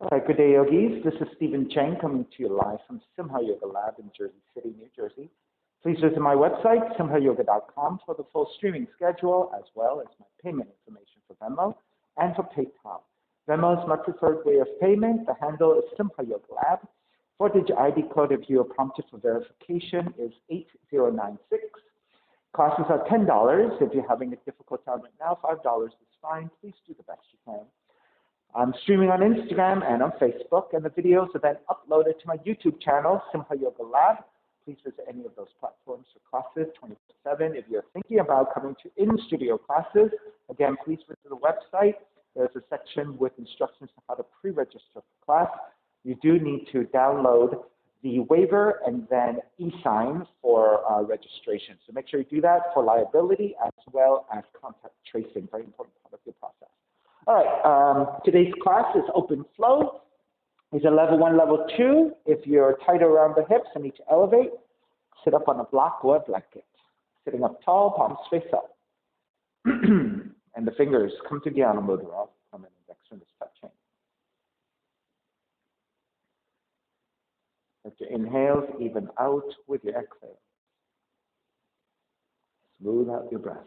All right, good day, yogis. This is Stephen Chang coming to you live from Simha Yoga Lab in Jersey City, New Jersey. Please visit my website, simhayoga.com, for the full streaming schedule, as well as my payment information for Venmo and for PayPal. Venmo is my preferred way of payment. The handle is Simha Yoga Lab. Four-digit ID code, if you are prompted for verification, is 8096. Classes are $10. If you're having a difficult time right now, $5 is fine. Please do the best you can. I'm streaming on Instagram and on Facebook, and the videos are then uploaded to my YouTube channel, Simha Yoga Lab. Please visit any of those platforms for classes 24/7. If you're thinking about coming to in-studio classes, again, please visit the website. There's a section with instructions on how to pre-register for class. You do need to download the waiver and then e-sign for registration. So make sure you do that for liability as well as contact tracing, very important part of your process. All right, today's class is open flow. It's a level 1, level 2. If you're tight around the hips and need to elevate, sit up on a block or a blanket. Sitting up tall, palms face up. And the fingers come to Dhyana Mudra, thumb and index fingers touching. Let your inhales even out with your exhale. Smooth out your breath.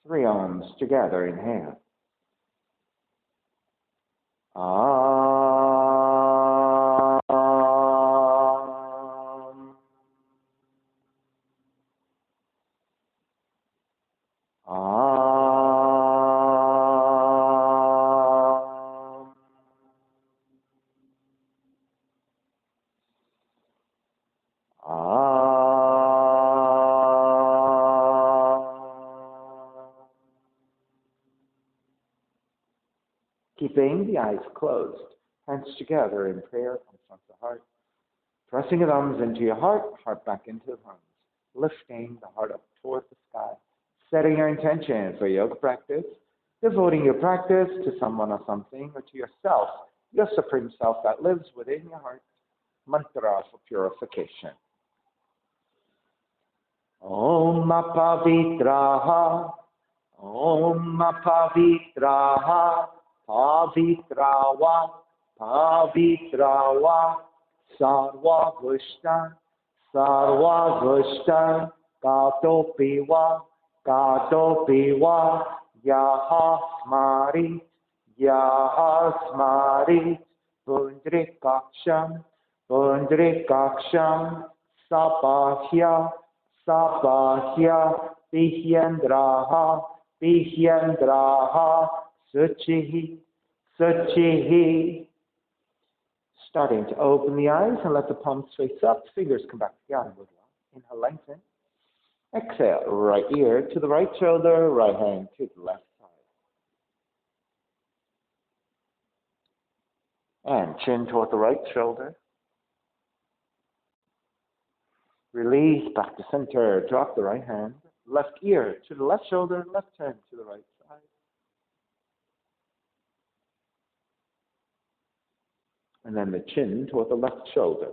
Three arms together, inhale. Keeping the eyes closed, hands together in prayer in front of the heart. Pressing the thumbs into your heart, heart back into the thumbs. Lifting the heart up toward the sky. Setting your intention for yoga practice. Devoting your practice to someone or something, or to yourself, your supreme self that lives within your heart. Mantra for purification. Om Pavitraha. Om Pavitraha. Pavitrawa, Pavitrawa, Sarva Vushta, Gatopiwa, Yaha Smari, Pundrikaksham, Sabahya, Bihyandraha, Suchihi. Starting to open the eyes and let the palms face up. Fingers come back together. Inhale, lengthen. Exhale, right ear to the right shoulder, right hand to the left side. And chin toward the right shoulder. Release back to center. Drop the right hand. Left ear to the left shoulder, left hand to the right side. And then the chin toward the left shoulder.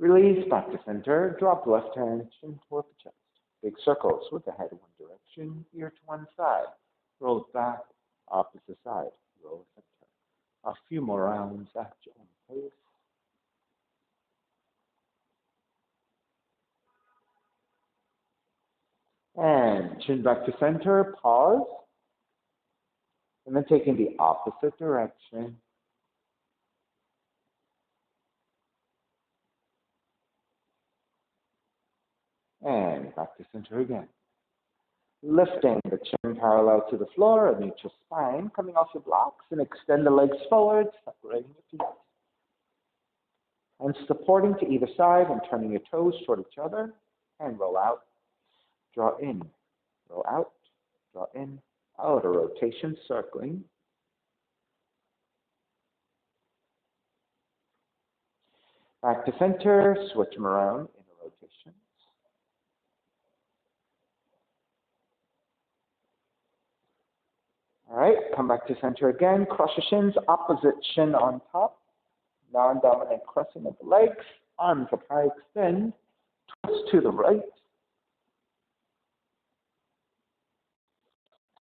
Release back to center. Drop the left hand, chin toward the chest. Big circles with the head in one direction, ear to one side. Roll it back, opposite side. Roll center. A few more rounds at your own pace. And chin back to center. Pause. And then taking the opposite direction. And back to center again. Lifting the chin parallel to the floor and meet your spine, coming off your blocks, and extend the legs forward, separating your feet. And supporting to either side and turning your toes toward each other. And roll out. Draw in. Roll out. Draw in. Outer rotation, circling. Back to center, switch them around, inner rotations. All right, come back to center again. Cross your shins, opposite shin on top. Non-dominant crossing of the legs. Arms up high, extend. Twist to the right.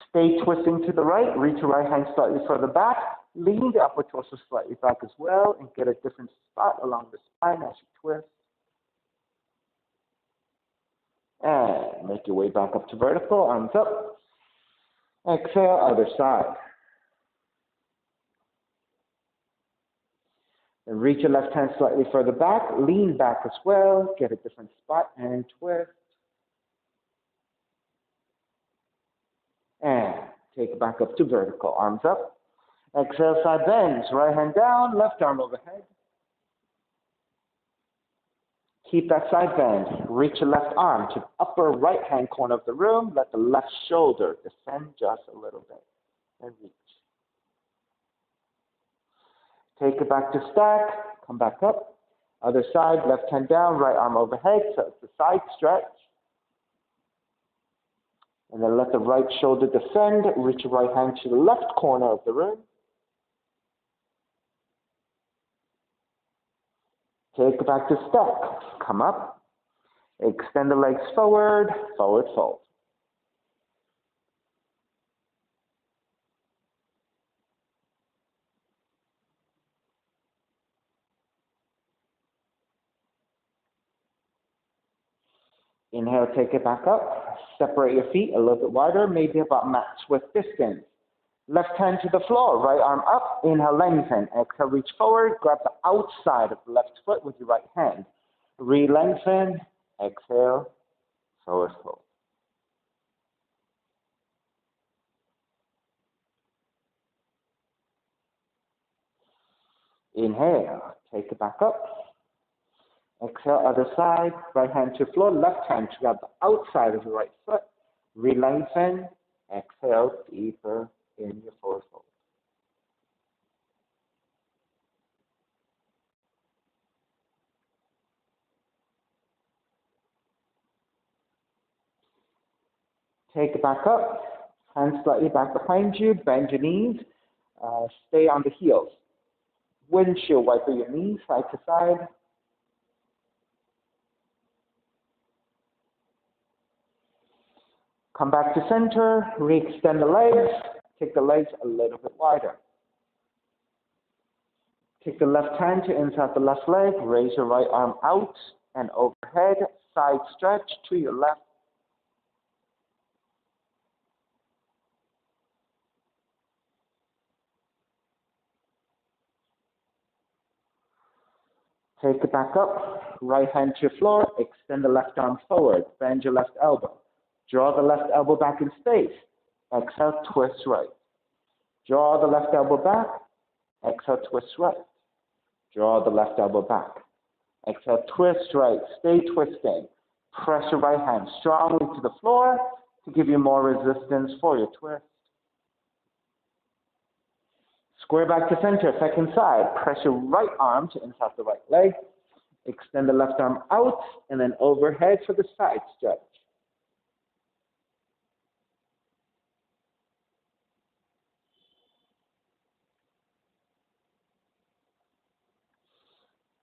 Stay twisting to the right. Reach your right hand slightly further back. Lean the upper torso slightly back as well and get a different spot along the spine as you twist. And make your way back up to vertical, arms up. Exhale, other side. And reach your left hand slightly further back. Lean back as well. Get a different spot and twist. And take it back up to vertical, arms up. Exhale, side bends. Right hand down, left arm overhead. Keep that side bend. Reach your left arm to the upper right hand corner of the room. Let the left shoulder descend just a little bit and reach. Take it back to stack. Come back up. Other side, left hand down, right arm overhead. So it's a side stretch. And then let the right shoulder descend. Reach your right hand to the left corner of the room. Take it back to stack. Come up. Extend the legs forward. Forward fold. Inhale, take it back up. Separate your feet a little bit wider, maybe about match width distance. Left hand to the floor, right arm up. Inhale, lengthen. Exhale, reach forward. Grab the outside of the left foot with your right hand. Re-lengthen. Exhale, forward fold. Inhale, take it back up. Exhale, other side. Right hand to floor, left hand to grab the outside of the right foot. Re-lengthen. Exhale, deeper in your forward fold. Take it back up. Hands slightly back behind you. Bend your knees. Stay on the heels. Windshield wiper your knees side to side. Come back to center. Re-extend the legs. Take the legs a little bit wider. Take the left hand to inside the left leg. Raise your right arm out and overhead. Side stretch to your left. Take it back up. Right hand to your floor. Extend the left arm forward. Bend your left elbow. Draw the left elbow back in space. Exhale, twist right. Draw the left elbow back. Exhale, twist right. Draw the left elbow back. Exhale, twist right. Stay twisting. Press your right hand strongly to the floor to give you more resistance for your twist. Square back to center, second side. Press your right arm to inside the right leg. Extend the left arm out and then overhead for the side stretch.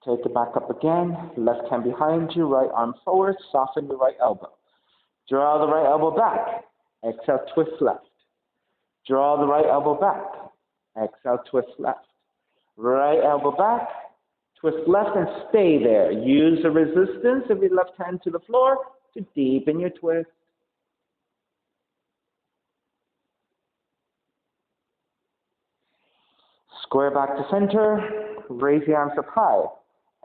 Take it back up again. Left hand behind you, right arm forward. Soften your right elbow. Draw the right elbow back. Exhale, twist left. Draw the right elbow back. Exhale, twist left. Right elbow back. Twist left and stay there. Use the resistance of your left hand to the floor to deepen your twist. Square back to center. Raise the arms up high.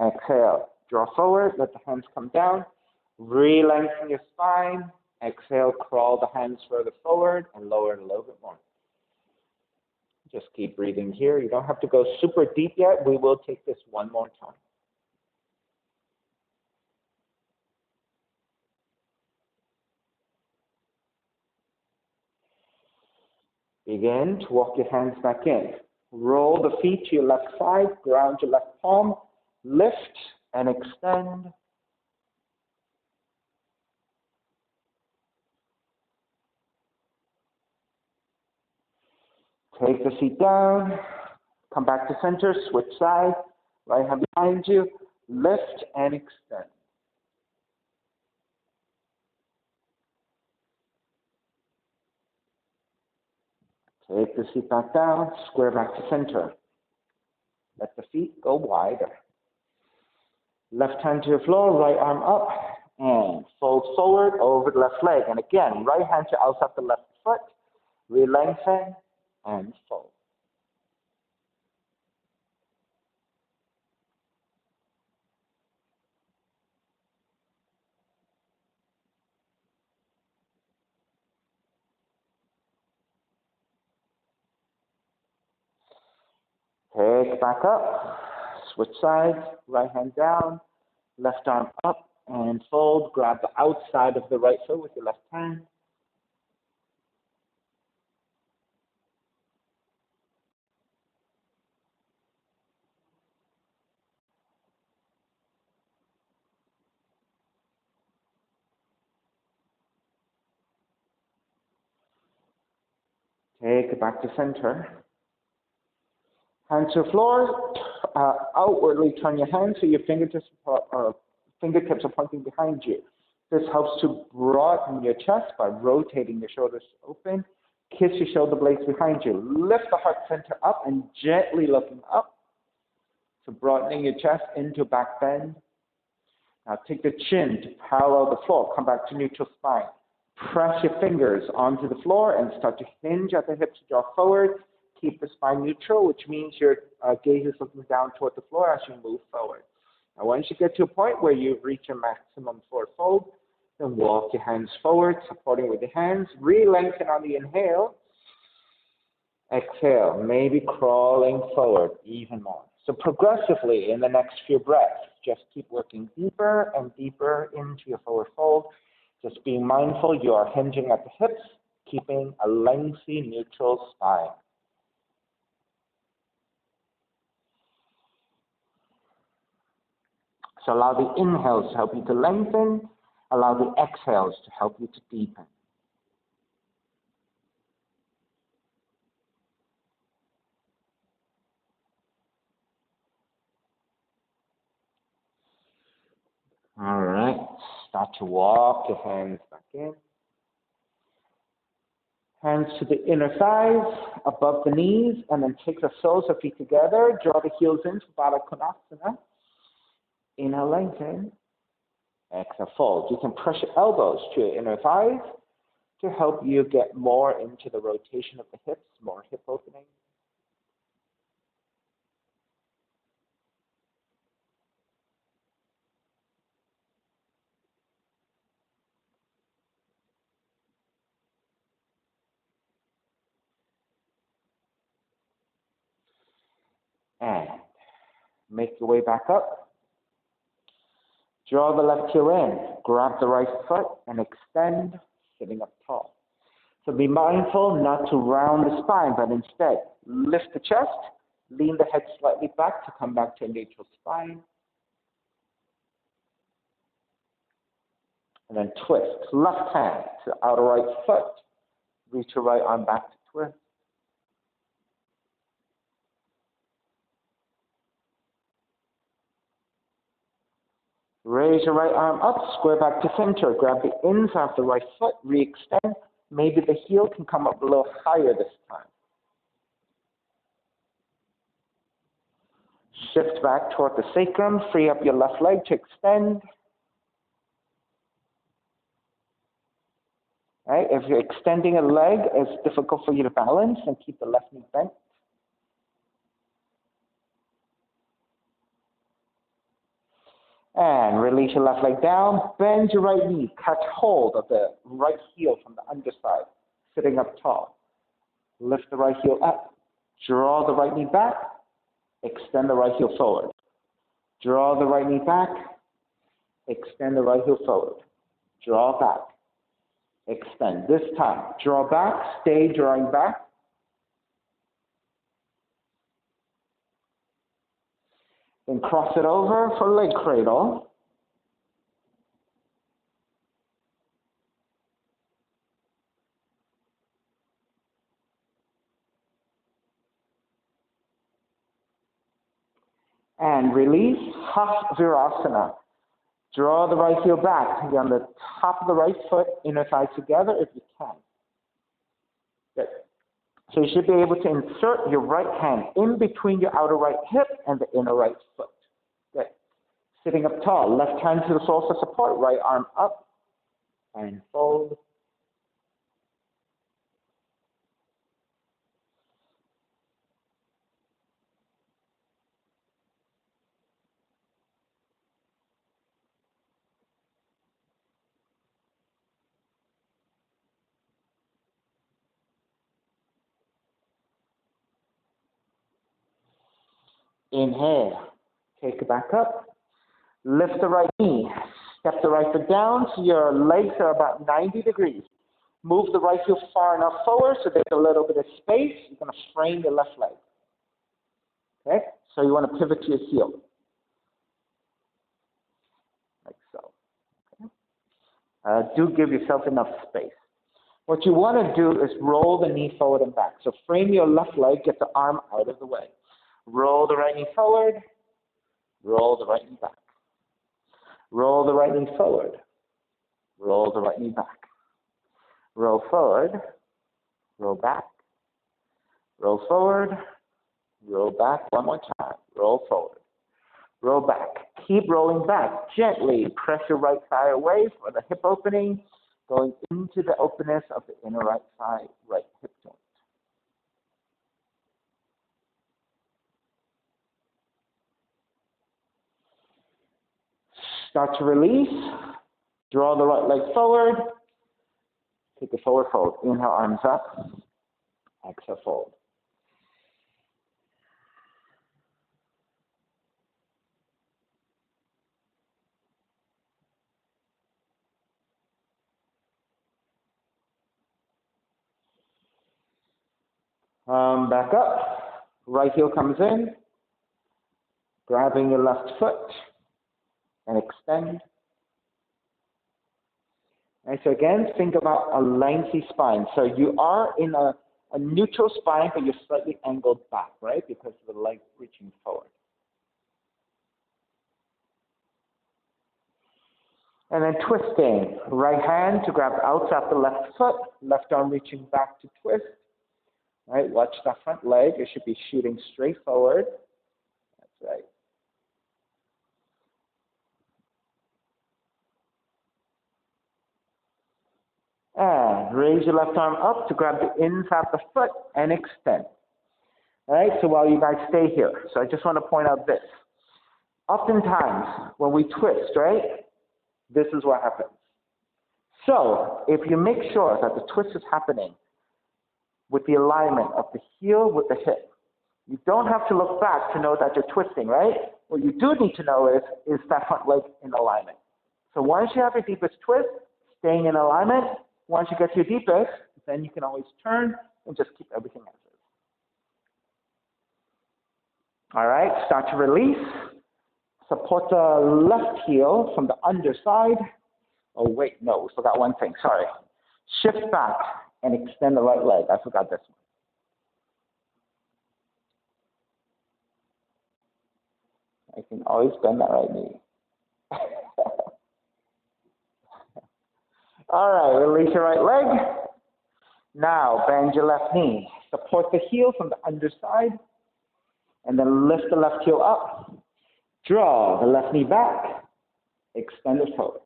Exhale. Draw forward. Let the hands come down. Re-lengthen your spine. Exhale. Crawl the hands further forward and lower it a little bit more. Just keep breathing here. You don't have to go super deep yet. We will take this one more time. Begin to walk your hands back in. Roll the feet to your left side. Ground your left palm. Lift and extend. Take the feet down. Come back to center. Switch sides. Right hand behind you. Lift and extend. Take the seat back down, square back to center. Let the feet go wider. Left hand to your floor, right arm up, and fold forward over the left leg. And again, right hand to outside the left foot, re-lengthen, and fold. Take back up, switch sides, right hand down, left arm up, and fold. Grab the outside of the right foot with your left hand. Take it back to center. Hands to the floor, outwardly turn your hands so your fingertips are pointing behind you. This helps to broaden your chest by rotating your shoulders open. Kiss your shoulder blades behind you. Lift the heart center up and gently looking up. So broadening your chest into back bend. Now take the chin to parallel the floor. Come back to neutral spine. Press your fingers onto the floor and start to hinge at the hips to draw forward. Keep the spine neutral, which means your gaze is looking down toward the floor as you move forward. Now, once you get to a point where you've reached your maximum forward fold, then walk your hands forward, supporting with your hands. Re-lengthen on the inhale. Exhale, maybe crawling forward even more. So progressively in the next few breaths, just keep working deeper and deeper into your forward fold. Just being mindful you are hinging at the hips, keeping a lengthy neutral spine. So allow the inhales to help you to lengthen, allow the exhales to help you to deepen. All right, start to walk your hands back in. Hands to the inner thighs, above the knees, and then take the soles of feet together. Draw the heels into Baddha Konasana. Inhale, lengthen. Exhale, fold. You can press your elbows to your inner thighs to help you get more into the rotation of the hips, more hip opening. And make your way back up. Draw the left heel in, grab the right foot, and extend, sitting up tall. So be mindful not to round the spine, but instead lift the chest, lean the head slightly back to come back to a neutral spine. And then twist. Left hand to the outer right foot. Reach your right arm back to twist. Raise your right arm up, square back to center. Grab the inside of the right foot, re-extend. Maybe the heel can come up a little higher this time. Shift back toward the sacrum, free up your left leg to extend. Right? If you're extending a leg, it's difficult for you to balance and keep the left knee bent. And release your left leg down, bend your right knee, catch hold of the right heel from the underside, sitting up tall. Lift the right heel up, draw the right knee back, extend the right heel forward. Draw the right knee back, extend the right heel forward. Draw back, extend. This time, draw back, stay drawing back. Then cross it over for leg cradle. And release, half virasana. Draw the right heel back. Be on the top of the right foot, inner thigh together if you can. Good. So you should be able to insert your right hand in between your outer right hip and the inner right foot. Good. Sitting up tall, left hand to the floor for support, right arm up and fold. Inhale, take it back up. Lift the right knee, step the right foot down so your legs are about 90 degrees. Move the right heel far enough forward so there's a little bit of space. You're going to frame your left leg. Okay? So you want to pivot to your heel. Like so. Okay? Do give yourself enough space. What you want to do is roll the knee forward and back. So frame your left leg, get the arm out of the way. Roll the right knee forward, roll the right knee back. Roll the right knee forward, roll the right knee back. Roll forward, roll back, roll forward, roll back. One more time. Roll forward, roll back. Keep rolling back. Gently press your right thigh away for the hip opening, going into the openness of the inner right thigh, right hip joint. Start to release. Draw the right leg forward. Take a forward fold. Inhale, arms up. Exhale, fold. Back up. Right heel comes in. Grabbing your left foot and extend. And so again, think about a lengthy spine. So you are in a neutral spine, but you're slightly angled back, right? Because of the leg reaching forward. And then twisting. Right hand to grab the outside of the left foot. Left arm reaching back to twist. Right? Watch that front leg. It should be shooting straight forward. That's right. And raise your left arm up to grab the inside of the foot and extend. All right, so while you guys stay here, so I just want to point out this. Oftentimes, when we twist, right, this is what happens. So if you make sure that the twist is happening with the alignment of the heel with the hip, you don't have to look back to know that you're twisting, right? What you do need to know is that front leg in alignment. So once you have your deepest twist, staying in alignment, once you get to your deepest, then you can always turn and just keep everything as is. All right, start to release. Support the left heel from the underside. Oh, wait, no, we forgot one thing, sorry. Shift back and extend the right leg. I forgot this one. I can always bend that right knee. All right, release your right leg. Now, bend your left knee. Support the heel from the underside. And then lift the left heel up. Draw the left knee back. Extend it forward.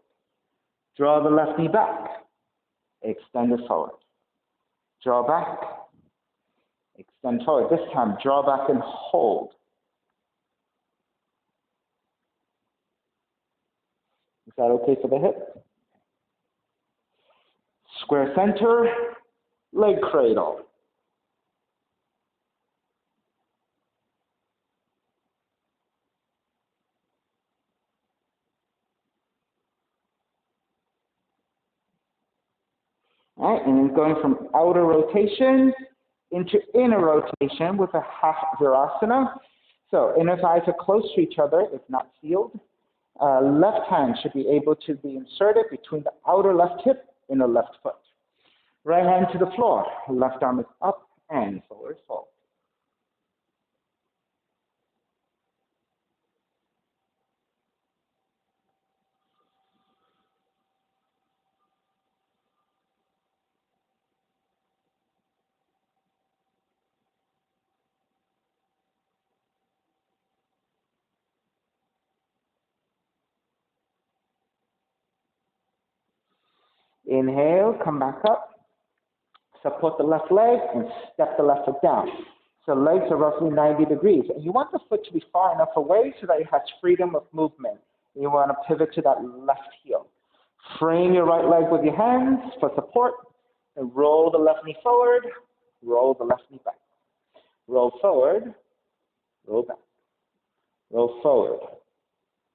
Draw the left knee back. Extend it forward. Draw back. Extend forward. This time, draw back and hold. Is that okay for the hip? Square center, leg cradle. All right, and then going from outer rotation into inner rotation with a half virasana. So inner thighs are close to each other, if not sealed. Left hand should be able to be inserted between the outer left hip and the left foot. Right hand to the floor. Left arm is up and forward fold. Inhale, come back up. Support the left leg and step the left foot down. So legs are roughly 90 degrees. And you want the foot to be far enough away so that it has freedom of movement. And you want to pivot to that left heel. Frame your right leg with your hands for support. And roll the left knee forward. Roll the left knee back. Roll forward. Roll back. Roll forward.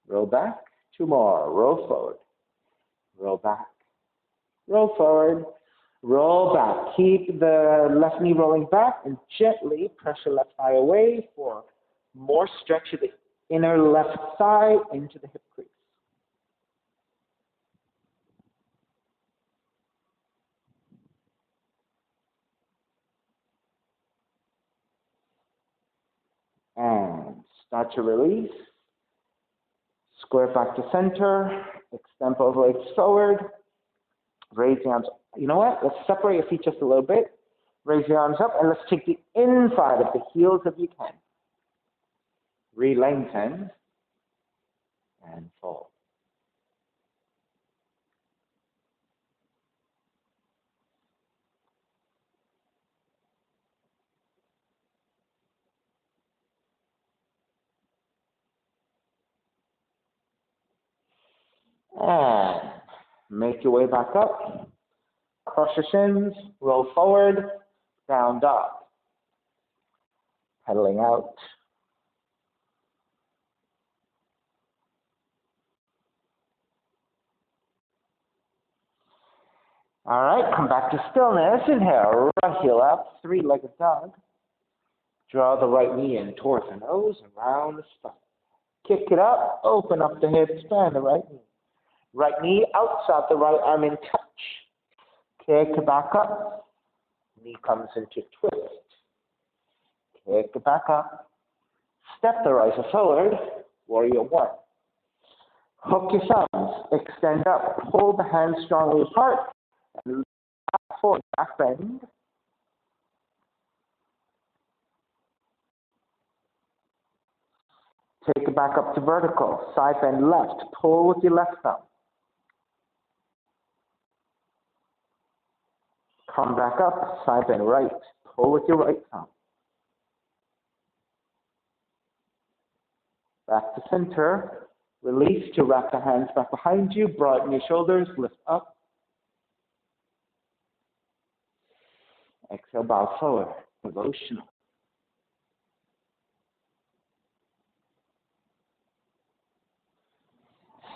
Roll back. Two more. Roll forward. Roll back. Roll forward. Roll back. Keep the left knee rolling back and gently press your left thigh away for more stretch of the inner left thigh into the hip crease. And start to release. Square back to center. Extend both legs forward. Raise the arms. You know what? Let's separate your feet just a little bit. Raise your arms up and let's take the inside of the heels if you can. Re-lengthen and fold. And make your way back up. Cross your shins, roll forward, down dog. Pedaling out. All right, come back to stillness. Inhale, right heel up, three-legged dog. Draw the right knee in towards the nose, around the spine. Kick it up, open up the hips, bend the right knee. Right knee outside the right arm in touch. Kick it back up. Knee comes into twist. Kick it back up. Step the right foot forward. Warrior one. Hook your thumbs. Extend up. Pull the hands strongly apart. And back forward. Back bend. Take it back up to vertical. Side bend left. Pull with your left thumb. Come back up. Side bend right. Pull with your right thumb. Back to center. Release to wrap the hands back behind you. Broaden your shoulders. Lift up. Exhale, bow forward. Devotional.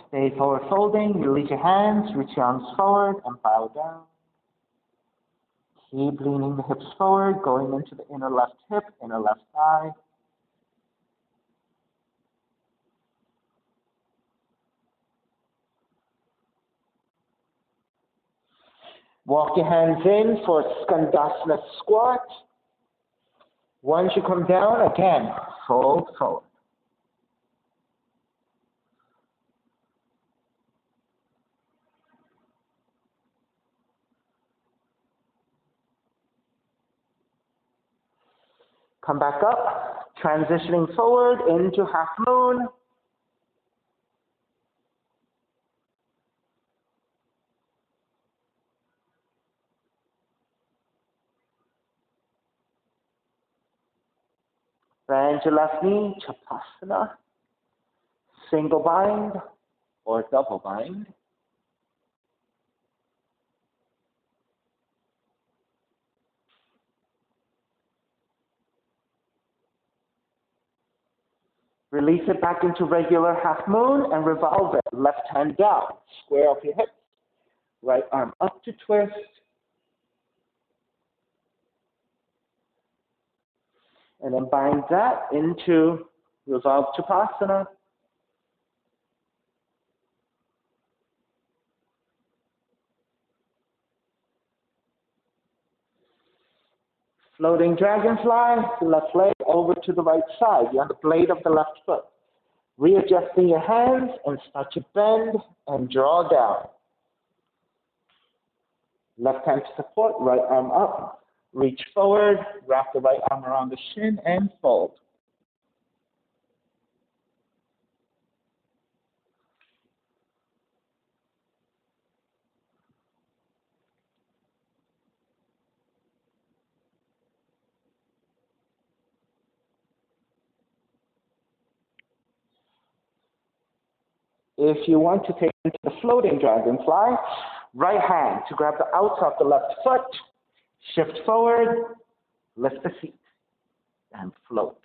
Stay forward folding. Release your hands. Reach your arms forward and bow down. Keep leaning the hips forward, going into the inner left hip, inner left thigh. Walk your hands in for Skandasana squat. Once you come down, again, fold forward. Come back up, transitioning forward into half moon. Bend your left knee, Chapasana, single bind or double bind. Release it back into regular half moon and revolve it. Left hand down, square off your hips. Right arm up to twist. And then bind that into revolve Chapasana. Floating dragonfly, left leg over to the right side. You're on the blade of the left foot. Readjusting your hands and start to bend and draw down. Left hand to support, right arm up. Reach forward, wrap the right arm around the shin and fold. If you want to take into the floating dragonfly, right hand to grab the outs of the left foot, shift forward, lift the feet, and float.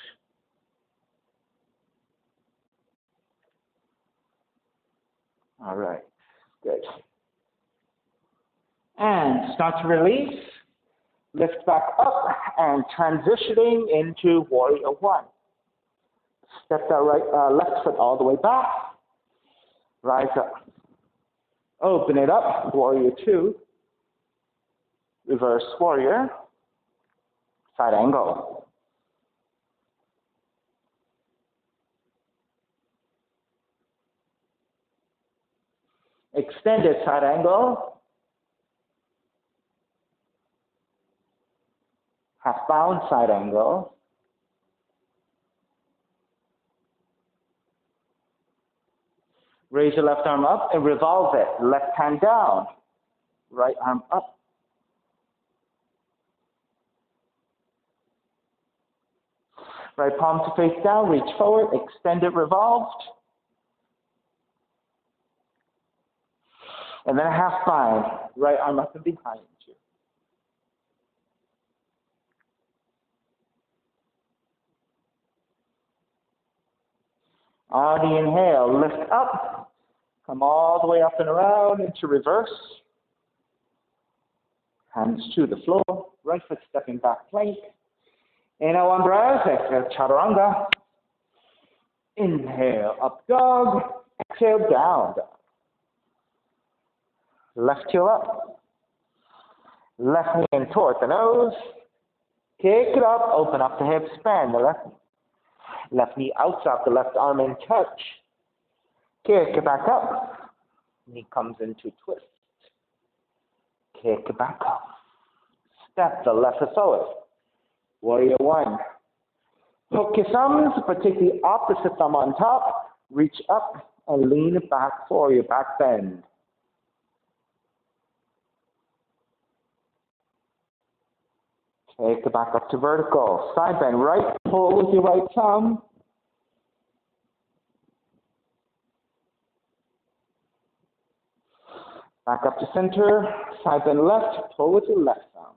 All right, good. And start to release, lift back up, and transitioning into Warrior One. Step that left foot all the way back, rise up. Open it up, Warrior Two, reverse warrior, side angle. Extended side angle, half bound side angle, raise your left arm up and revolve it, left hand down, right arm up. Right palm to face down, reach forward, extend it, revolved. And then a half bind, right arm up and behind you. On the inhale, lift up, come all the way up and around into reverse. Hands to the floor, right foot stepping back plank. Inhale, one breath, exhale, chaturanga. Inhale, up dog, exhale, down dog. Left heel up, left knee in toward the nose. Kick it up, open up the hips, bend the left knee outside the left arm in touch. Kick it back up, knee comes into twist. Kick it back up. Step the left foot forward. Warrior One. Hook your thumbs, but take the opposite thumb on top. Reach up and lean it back for your back bend. Take it back up to vertical. Side bend, right pull with your right thumb. Back up to center. Side bend left, pull with your left thumb.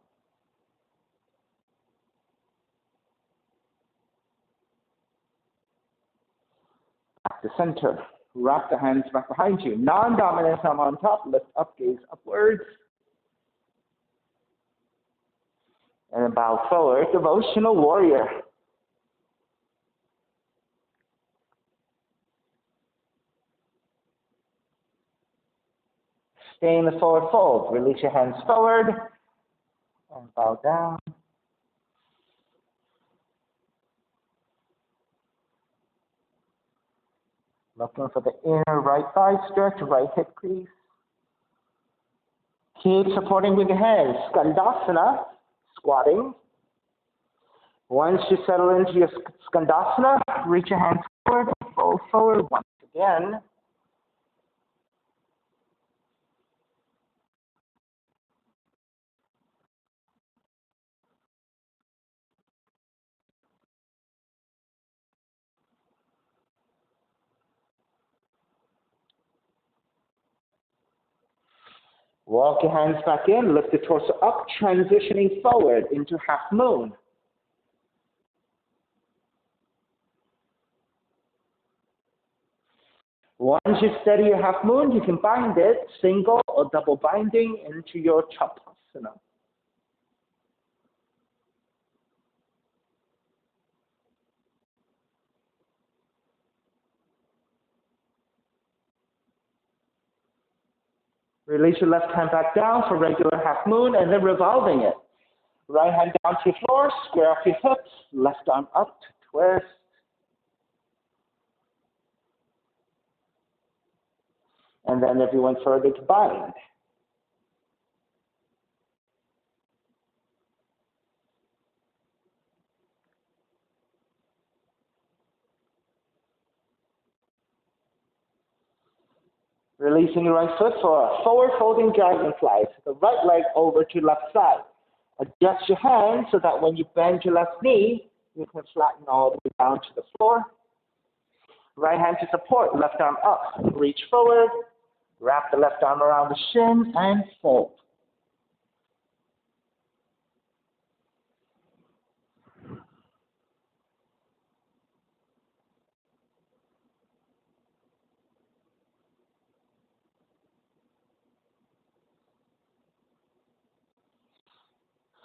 Back to center. Wrap the hands back behind you. Non-dominant thumb on top. Lift up, gaze upwards. And then bow forward. Devotional warrior. Stay in the forward fold. Release your hands forward. And bow down. Looking for the inner right thigh stretch, right hip crease. Keep supporting with your hands. Skandasana, squatting. Once you settle into your Skandasana, reach your hands forward, fold forward once again. Walk your hands back in, lift the torso up, transitioning forward into half moon. Once you steady your half moon, you can bind it, single or double binding, into your Chapasana. Release your left hand back down for regular half moon and then revolving it. Right hand down to your floor, square off your hips, left arm up to twist. And then everyone further to bind. Releasing your right foot for a forward folding dragonfly. So the right leg over to left side. Adjust your hands so that when you bend your left knee, you can flatten all the way down to the floor. Right hand to support, left arm up. Reach forward, wrap the left arm around the shin and fold.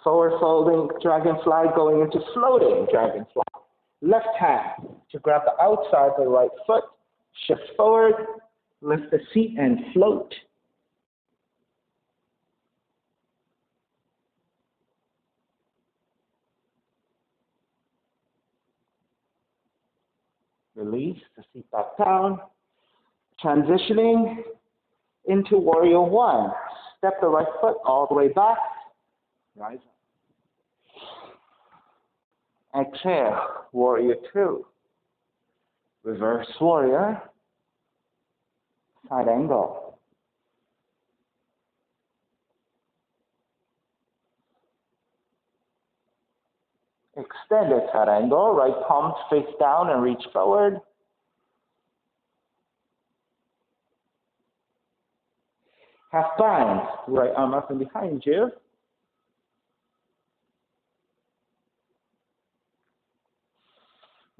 Forward folding dragonfly going into floating dragonfly. Left hand to grab the outside of the right foot, shift forward, lift the seat and float. Release the seat back down. Transitioning into warrior one. Step the right foot all the way back. Rise up. Exhale, warrior two. Reverse warrior. Side angle. Extended side angle. Right palm face down and reach forward. Half bind. Right arm up and behind you.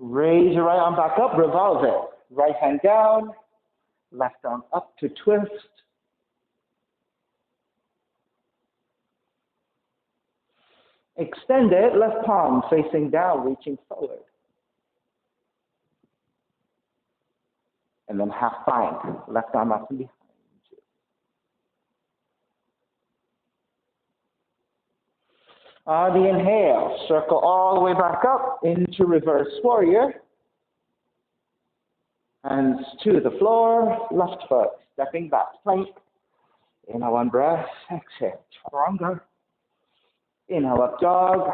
Raise your right arm back up, revolve it. Right hand down, left arm up to twist. Extend it, left palm facing down, reaching forward. And then half bind, left arm up and behind you. On the inhale, circle all the way back up into reverse warrior. Hands to the floor, left foot, stepping back, plank. Inhale, one breath, exhale, chaturanga. Inhale, up dog.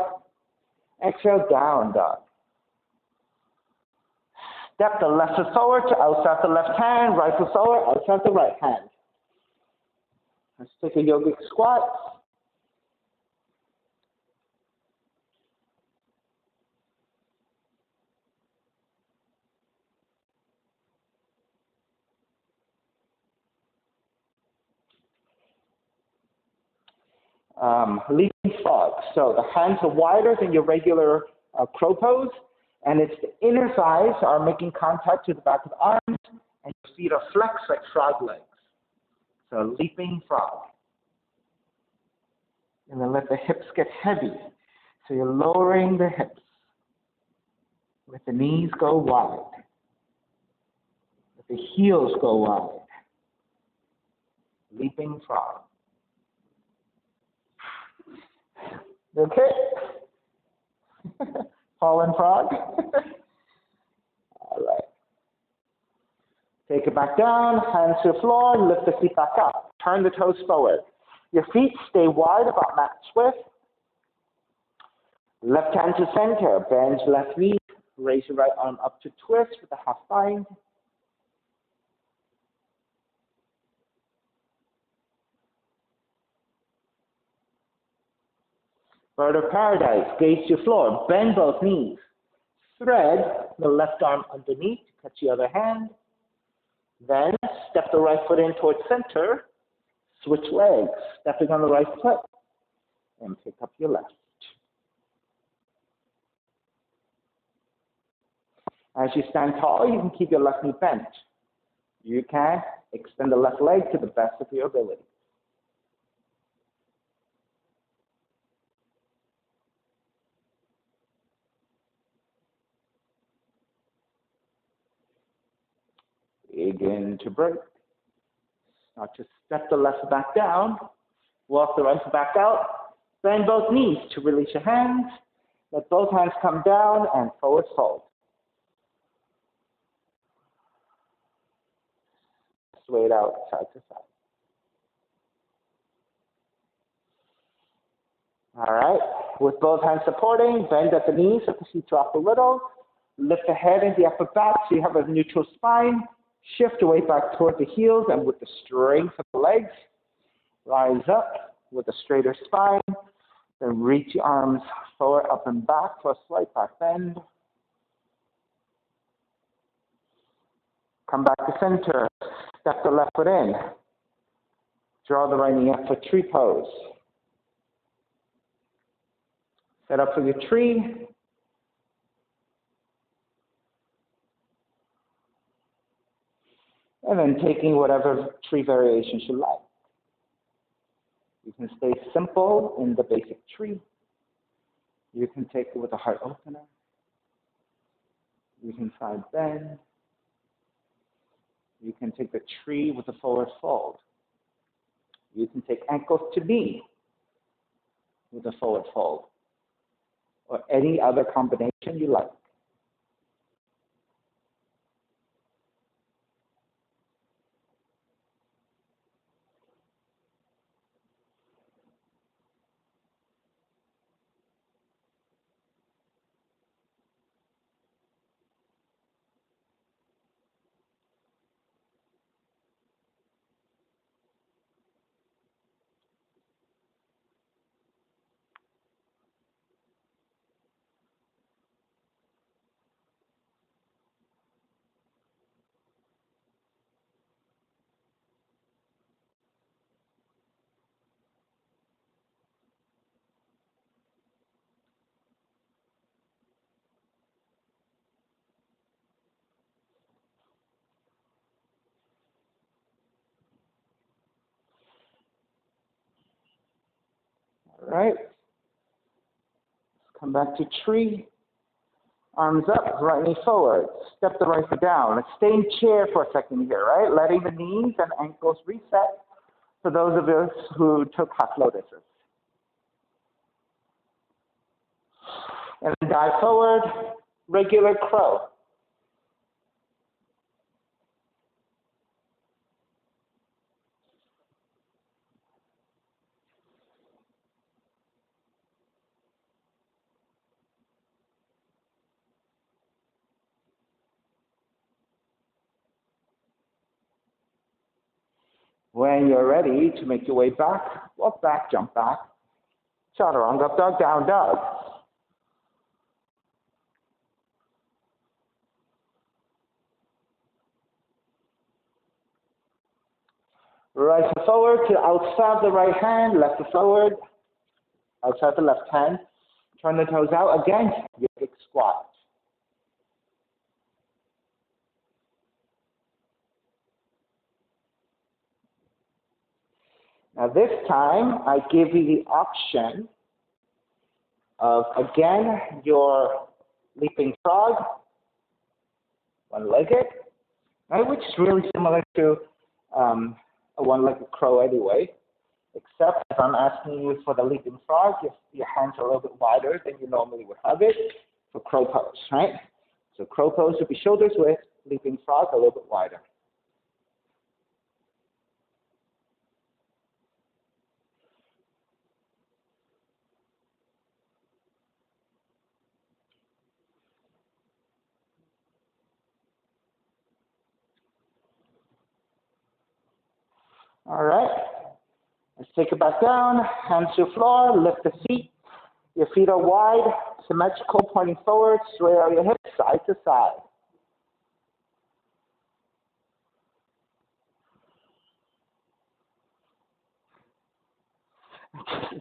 Exhale, down dog. Step the left foot forward to outside the left hand, right foot forward, outside the right hand. Let's take a yogic squat. Leaping frog. So the hands are wider than your regular crow pose, and it's the inner thighs are making contact to the back of the arms, and your feet are flexed like frog legs. So leaping frog. And then let the hips get heavy. So you're lowering the hips. Let the knees go wide. Let the heels go wide. Leaping frog. Okay? Fallen frog? All right. Take it back down, hands to the floor, and lift the feet back up. Turn the toes forward. Your feet stay wide about mat width. Left hand to center, bend left knee, raise your right arm up to twist with a half bind. Bird of paradise, gaze to floor, bend both knees. Thread the left arm underneath, catch the other hand. Then step the right foot in towards center, switch legs, stepping on the right foot, and pick up your left. As you stand tall, you can keep your left knee bent. You can extend the left leg to the best of your ability. Begin to break. Now just step the left back down, walk the right back out, bend both knees to release your hands, let both hands come down and forward fold. Sway it out side to side. All right, with both hands supporting, bend at the knees, let the feet drop a little, lift the head and the upper back so you have a neutral spine, shift your weight back toward the heels, and with the strength of the legs, rise up with a straighter spine, then reach your arms forward, up and back for a slight back bend. Come back to center. Step the left foot in. Draw the right knee up for tree pose. Set up for your tree. And then taking whatever tree variations you like. You can stay simple in the basic tree. You can take it with a heart opener. You can side bend. You can take the tree with a forward fold. You can take ankles to knee with a forward fold, or any other combination you like. All right. Let's come back to tree. Arms up, right knee forward. Step the right foot down. Let's stay in chair for a second here, right? Letting the knees and ankles reset for those of us who took half lotuses. And then dive forward, regular crow. When you're ready to make your way back, walk back, jump back. Chaturanga, up dog, down dog. Right foot forward to outside the right hand, left foot forward, outside the left hand. Turn the toes out again, yogic squat. Now this time, I give you the option of, again, your leaping frog, one-legged, right, which is really similar to a one-legged crow anyway, except if I'm asking you for the leaping frog, your hands are a little bit wider than you normally would have it for crow pose, right? So crow pose would be shoulders width, leaping frog a little bit wider. All right, let's take it back down, hands to the floor, lift the feet. Your feet are wide, symmetrical, pointing forward, straight out your hips, side to side.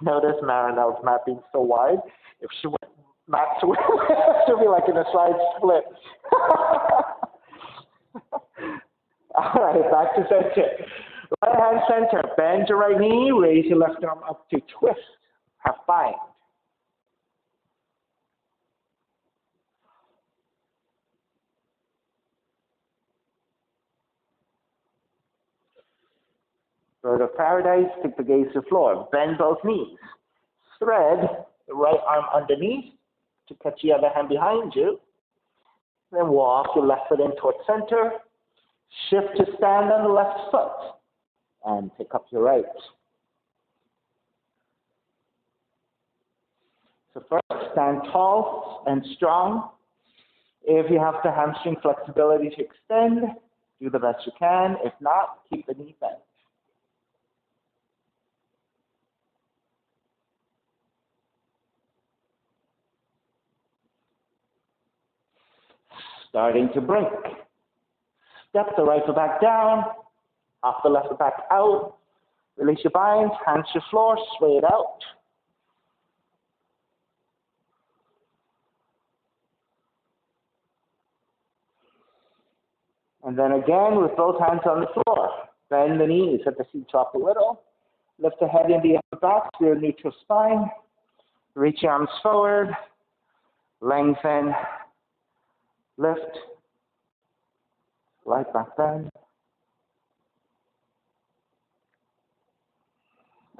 Notice Marinelle's mat being so wide. If she went mat to she'll be like in a side split. All right, back to center. Right hand center. Bend your right knee. Raise your left arm up to twist. Half bind. Bird of paradise. Take the gaze to the floor. Bend both knees. Thread the right arm underneath to catch the other hand behind you. Then walk your left foot in towards center. Shift to stand on the left foot. And pick up your right. So first, stand tall and strong. If you have the hamstring flexibility to extend, do the best you can. If not, keep the knee bent. Starting to blink. Step the right foot back down, hop the left foot back out, release your binds, hands to the floor, sway it out. And then again with both hands on the floor. Bend the knees, let the feet drop a little. Lift the head in the upper back to your neutral spine. Reach your arms forward. Lengthen. Lift. Right back bend.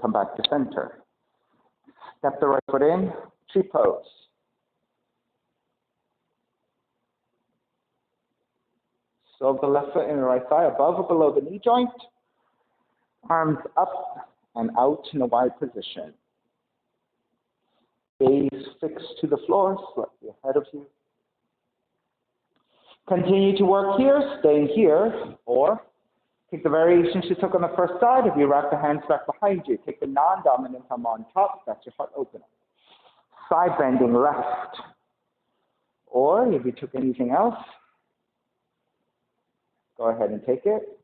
Come back to center. Step the right foot in. Tree pose. So the left foot in the right thigh above or below the knee joint. Arms up and out in a wide position. Gaze fixed to the floor, slightly ahead of you. Continue to work here, staying here, or take the variations you took on the first side. If you wrap the hands back behind you, take the non-dominant thumb on top, that's your heart opener. Side bending left. Or if you took anything else, go ahead and take it.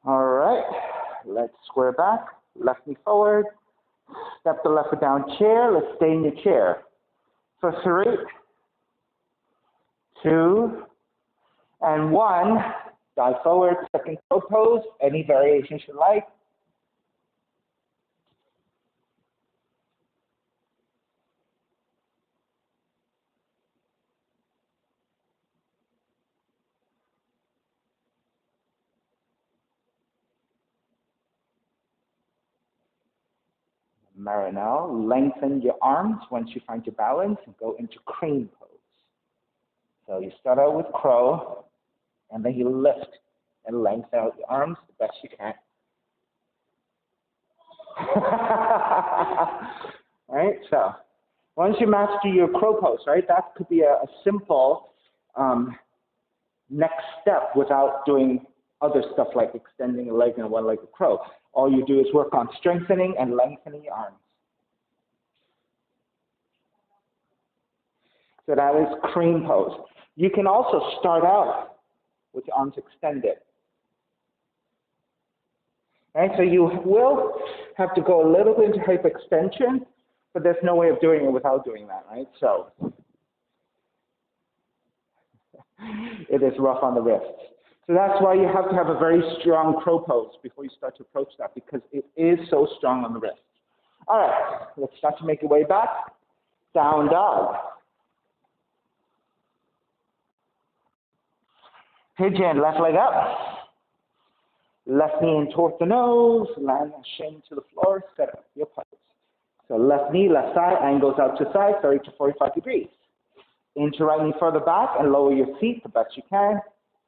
All right, let's square back, left knee forward, step the left foot down chair, let's stay in your chair. For 3, 2, and 1, dive forward, second crow pose, any variations you like. Marinelle, lengthen your arms once you find your balance and go into crane pose. So you start out with crow, and then you lift and lengthen out your arms the best you can. Right, so once you master your crow pose, right, that could be a simple next step without doing other stuff like extending a leg and one leg of crow. All you do is work on strengthening and lengthening your arms. So that is crane pose. You can also start out with your arms extended. Right, so you will have to go a little bit into hyperextension, but there's no way of doing it without doing that, right? So it is rough on the wrists. So that's why you have to have a very strong crow pose before you start to approach that, because it is so strong on the wrists. All right, let's start to make your way back. Down dog. Pigeon, left leg up. Left knee in towards the nose, land shin to the floor, set up your pose. So left knee, left side, angles out to side, 30 to 45 degrees. Into right knee further back and lower your feet the best you can.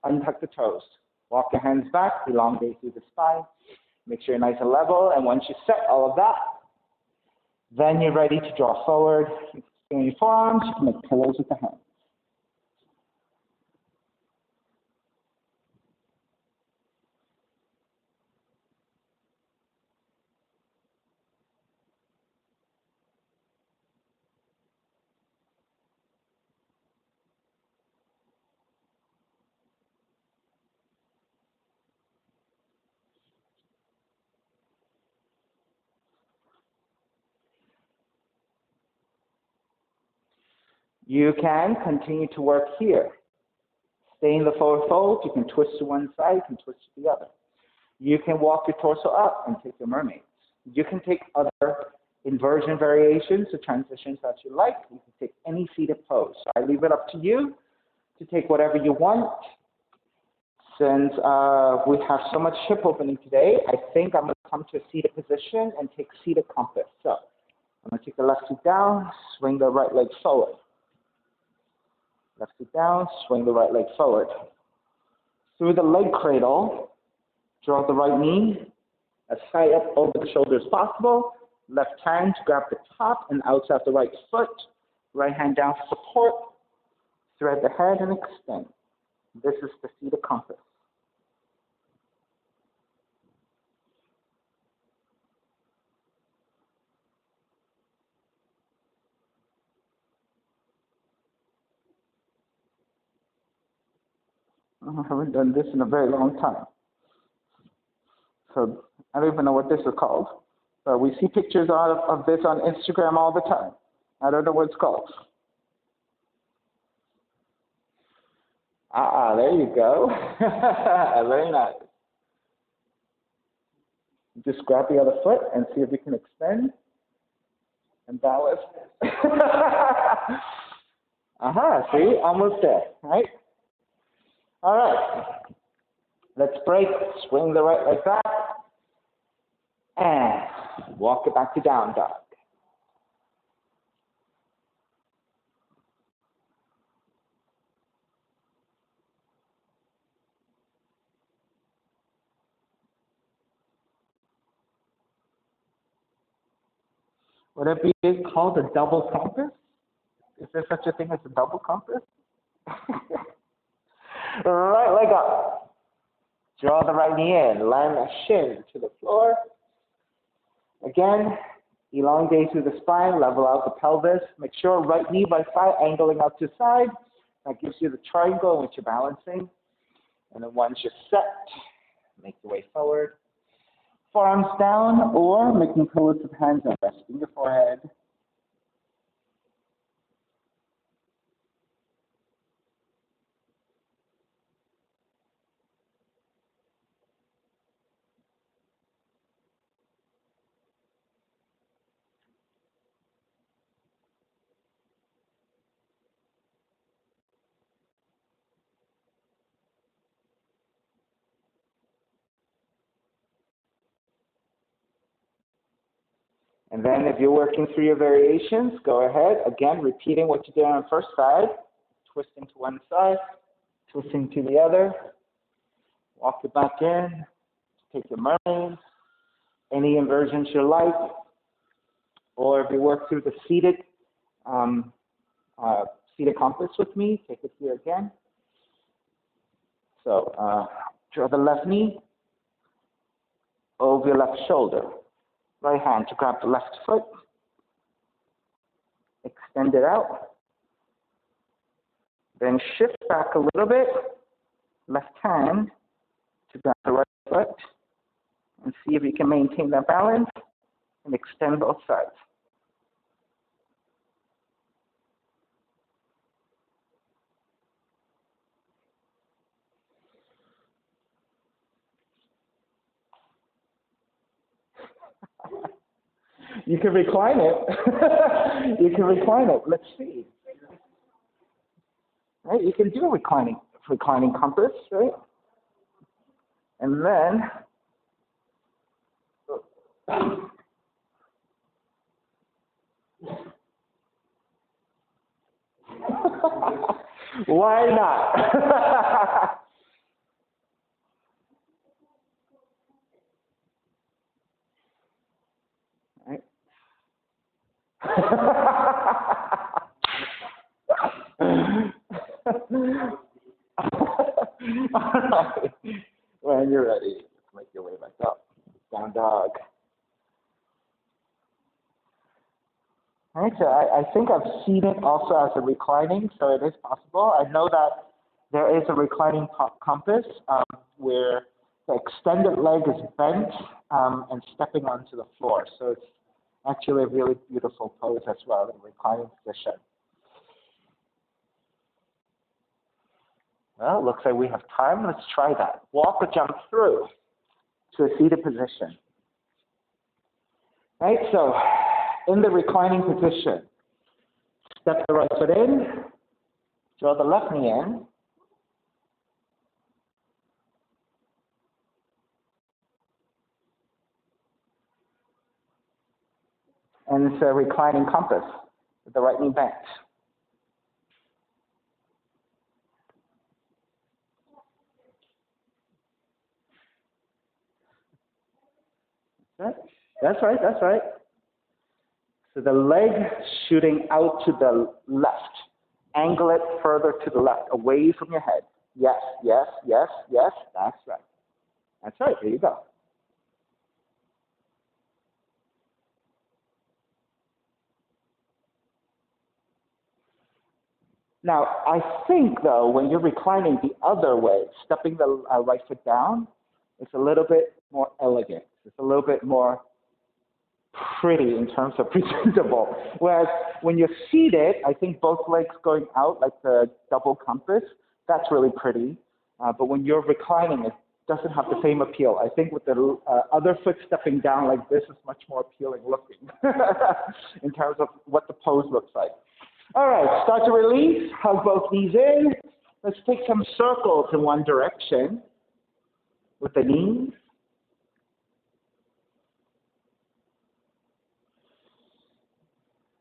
Untuck the toes. Walk your hands back, elongate through the spine. Make sure you're nice and level. And once you set all of that, then you're ready to draw forward. You can swing your forearms, you can make pillows with the hands. You can continue to work here. Stay in the forward fold. You can twist to one side, you can twist to the other. You can walk your torso up and take your mermaids. You can take other inversion variations or transitions that you like. You can take any seated pose. So I leave it up to you to take whatever you want. Since we have so much hip opening today, I think I'm going to come to a seated position and take seated compass. So I'm going to take the left foot down, swing the right leg forward. Left foot down, swing the right leg forward. Through the leg cradle, draw the right knee as high up over the shoulder as possible. Left hand to grab the top and outside the right foot. Right hand down for support. Thread the head and extend. This is the seated compass. I haven't done this in a very long time. So I don't even know what this is called. But we see pictures of this on Instagram all the time. I don't know what it's called. There you go. Very nice. Just grab the other foot and see if we can extend and balance. See, almost there, right? All right. Let's break, swing the right leg back, and walk it back to down dog. Would it be called a double compass? Is there such a thing as a double compass? Right leg up. Draw the right knee in. Land the shin to the floor. Again, elongate through the spine. Level out the pelvis. Make sure right knee by side, angling out to side. That gives you the triangle in which you're balancing. And then once you're set, make your way forward. Forearms down or making pillows with hands up, resting your forehead. And then if you're working through your variations, go ahead. Again, repeating what you did on the first side. Twisting to one side, twisting to the other. Walk it back in. Take your mermaid. Any inversions you like. Or if you work through the seated compass with me, take it here again. So draw the left knee over your left shoulder. Right hand to grab the left foot. Extend it out. Then shift back a little bit. Left hand to grab the right foot. And see if you can maintain that balance and extend both sides. You can recline it. You can recline it. Let's see. Right? You can do a reclining compass, right? And then why not? Right? All right. When you're ready, just make your way back up. Down dog. All right, so I think I've seen it also as a reclining, so it is possible. I know that there is a reclining compass where the extended leg is bent and stepping onto the floor. So it's actually a really beautiful pose as well, in reclining position. Well, it looks like we have time. Let's try that. Walk or jump through to a seated position. All right, so in the reclining position, step the right foot in, draw the left knee in, And it's a reclining compass with the right knee bent. That's right, that's right. So the leg shooting out to the left. Angle it further to the left, away from your head. Yes, yes, yes, yes, that's right. That's right, there you go. Now, I think, though, when you're reclining the other way, stepping the right foot down, it's a little bit more elegant. It's a little bit more pretty in terms of presentable. Whereas when you're seated, I think both legs going out like the double compass, that's really pretty. But when you're reclining, it doesn't have the same appeal. I think with the other foot stepping down like this is much more appealing looking in terms of what the pose looks like. All right, start to release. Hug both knees in. Let's take some circles in one direction with the knees.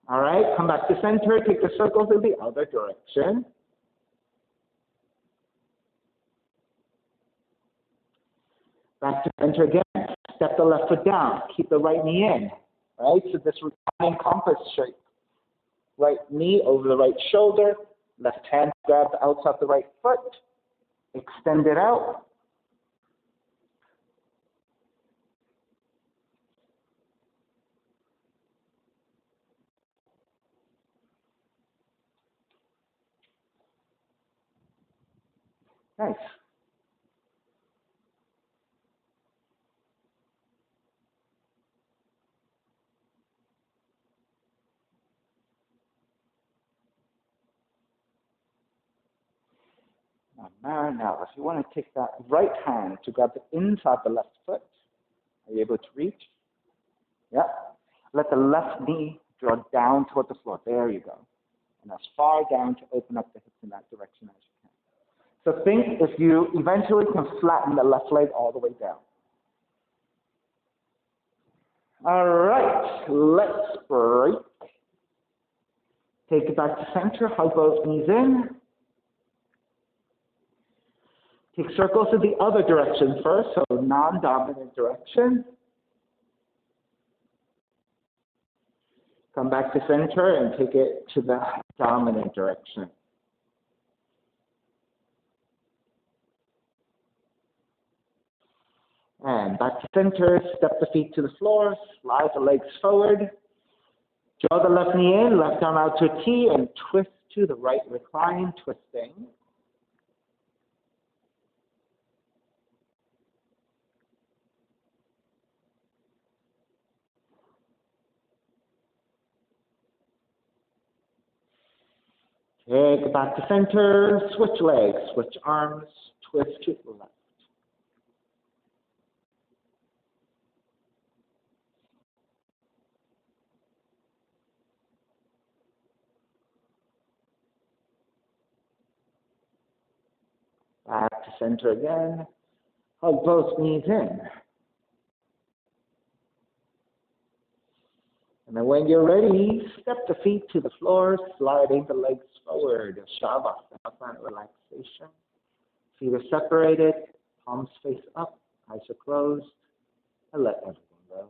All right, come back to center. Take the circles in the other direction. Back to center again. Step the left foot down. Keep the right knee in. Right, so this reclining compass shape. Right knee over the right shoulder. Left hand grab the outside of the right foot. Extend it out. Nice. Now, if you want to take that right hand to grab the inside of the left foot, are you able to reach? Yeah. Let the left knee draw down toward the floor. There you go. And as far down to open up the hips in that direction as you can. So think if you eventually can flatten the left leg all the way down. All right, let's break. Take it back to center, hug both knees in. Take circles in the other direction first, so non-dominant direction. Come back to center and take it to the dominant direction. And back to center, step the feet to the floor, slide the legs forward. Draw the left knee in, left arm out to a T, and twist to the right, recline, twisting. Take it back to center, switch legs, switch arms, twist to the left. Back to center again. Hug both knees in. And then when you're ready, step the feet to the floor, sliding the legs forward. Shavasana, relaxation. Feet are separated, palms face up, eyes are closed, and let everything go.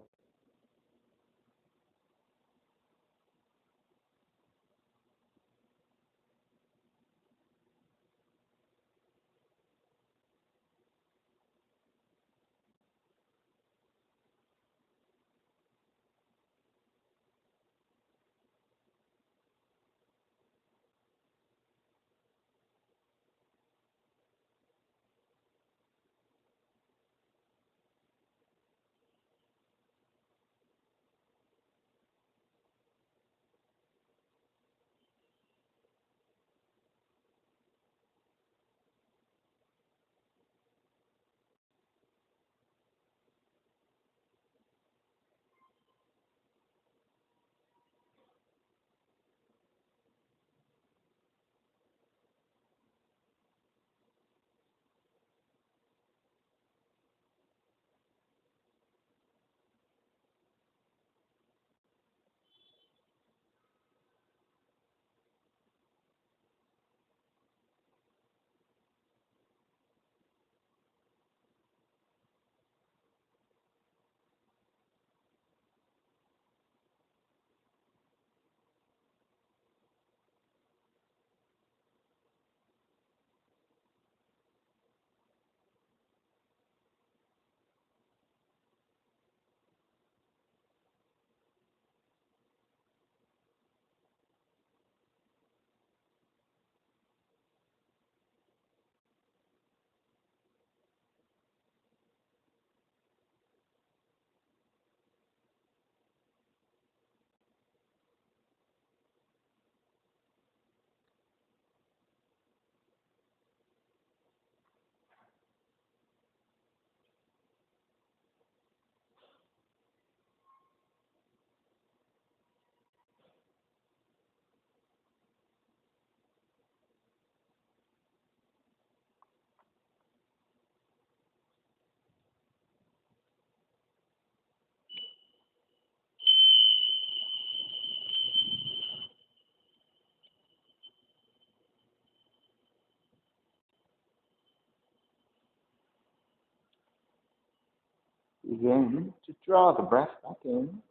Begin to draw the breath back in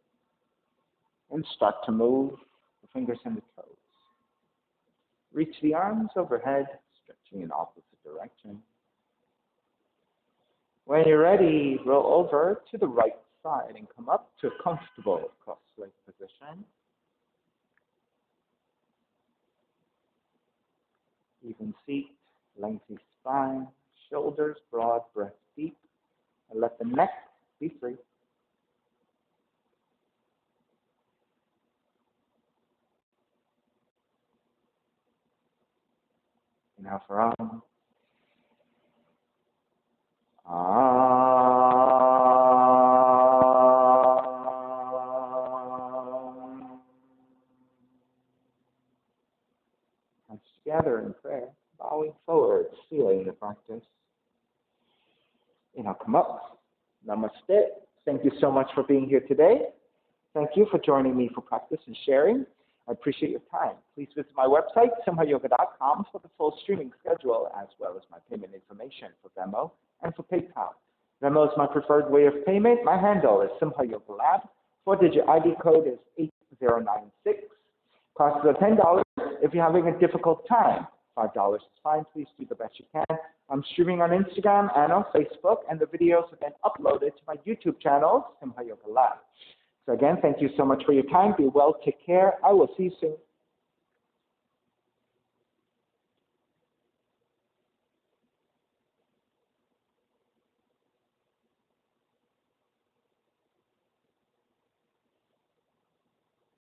and start to move the fingers and the toes. Reach the arms overhead, stretching in opposite direction. When you're ready, roll over to the right side and come up to a comfortable cross-leg position. Even seat, lengthy spine, shoulders broad, breath deep, and let the neck be free. Inhale for on. Hands together in prayer, bowing forward, sealing the practice. Inhale, come up. Namaste. Thank you so much for being here today. Thank you for joining me for practice and sharing. I appreciate your time. Please visit my website, simhayoga.com, for the full streaming schedule, as well as my payment information for Venmo and for PayPal. Venmo is my preferred way of payment. My handle is Simha Yoga Lab. 4-digit ID code is 8096. Cost is $10 if you're having a difficult time. $5 is fine. Please do the best you can. I'm streaming on Instagram and on Facebook, and the videos have been uploaded to my YouTube channel, Simha Yoga Lab. So again, thank you so much for your time. Be well. Take care. I will see you soon.